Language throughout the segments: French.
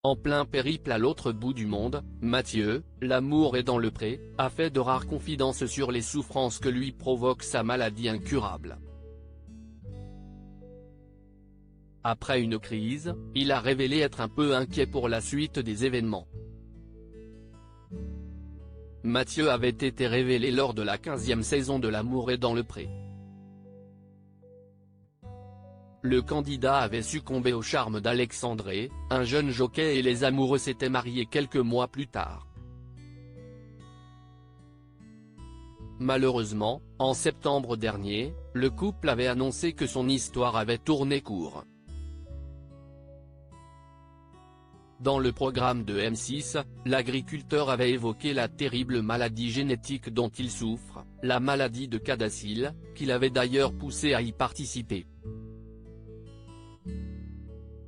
En plein périple à l'autre bout du monde, Mathieu, l'amour est dans le pré, a fait de rares confidences sur les souffrances que lui provoque sa maladie incurable. Après une crise, il a révélé être un peu inquiet pour la suite des événements. Mathieu avait été révélé lors de la 15e saison de L'amour est dans le pré. Le candidat avait succombé au charme d'Alexandré, un jeune jockey, et les amoureux s'étaient mariés quelques mois plus tard. Malheureusement, en septembre dernier, le couple avait annoncé que son histoire avait tourné court. Dans le programme de M6, l'agriculteur avait évoqué la terrible maladie génétique dont il souffre, la maladie de Cadacil, qu'il avait d'ailleurs poussé à y participer.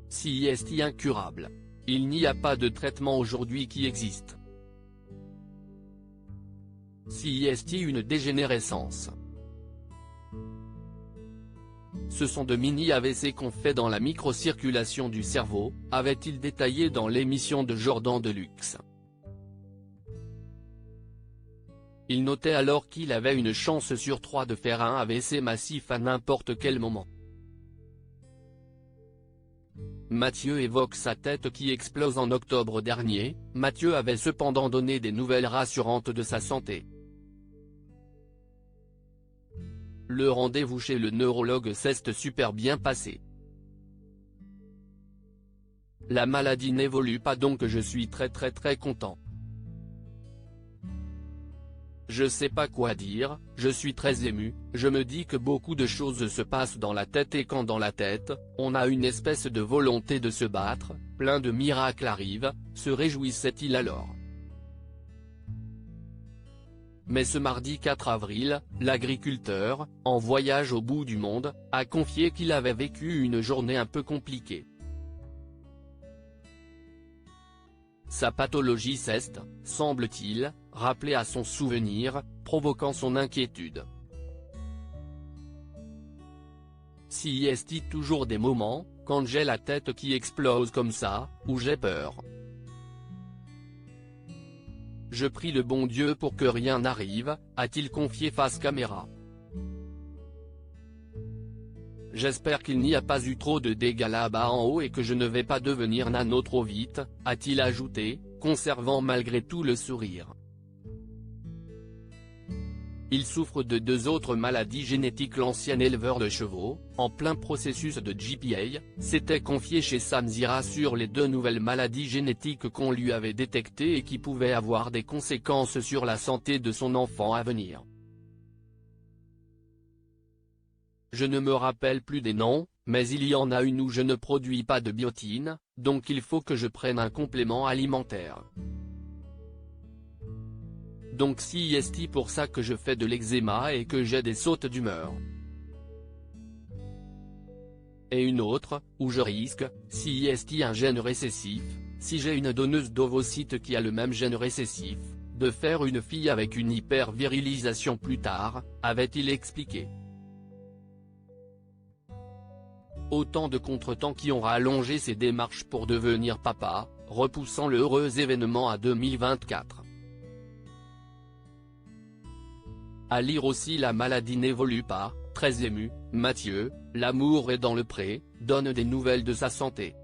Si est incurable. Il n'y a pas de traitement aujourd'hui qui existe. Si est une dégénérescence. Ce sont de mini-AVC qu'on fait dans la microcirculation du cerveau, avait-il détaillé dans l'émission de Jordan Deluxe. Il notait alors qu'il avait une chance sur 3 de faire un AVC massif à n'importe quel moment. Mathieu évoque sa tête qui explose en octobre dernier. Mathieu avait cependant donné des nouvelles rassurantes de sa santé. Le rendez-vous chez le neurologue s'est super bien passé. La maladie n'évolue pas, donc je suis très content. Je sais pas quoi dire, je suis très ému, je me dis que beaucoup de choses se passent dans la tête, et quand dans la tête, on a une espèce de volonté de se battre, plein de miracles arrivent, se réjouissait-il alors. Mais ce mardi 4 avril, l'agriculteur, en voyage au bout du monde, a confié qu'il avait vécu une journée un peu compliquée. Sa pathologie s'est, semble-t-il, rappelée à son souvenir, provoquant son inquiétude. Si y est-il toujours des moments, quand j'ai la tête qui explose comme ça, où j'ai peur. Je prie le bon Dieu pour que rien n'arrive, a-t-il confié face caméra. J'espère qu'il n'y a pas eu trop de dégâts là-bas en haut et que je ne vais pas devenir nano trop vite, a-t-il ajouté, conservant malgré tout le sourire. Il souffre de 2 autres maladies génétiques. L'ancien éleveur de chevaux, en plein processus de GPA, s'était confié chez Sam Zira sur les 2 nouvelles maladies génétiques qu'on lui avait détectées et qui pouvaient avoir des conséquences sur la santé de son enfant à venir. Je ne me rappelle plus des noms, mais il y en a une où je ne produis pas de biotine, donc il faut que je prenne un complément alimentaire. Donc si est pour ça que je fais de l'eczéma et que j'ai des sautes d'humeur. Et une autre, où je risque, si est un gène récessif, si j'ai une donneuse d'ovocytes qui a le même gène récessif, de faire une fille avec une hypervirilisation plus tard, avait-il expliqué. Autant de contretemps qui ont rallongé ses démarches pour devenir papa, repoussant le heureux événement à 2024. À lire aussi La maladie n'évolue pas, très ému, Mathieu, l'amour est dans le pré, donne des nouvelles de sa santé.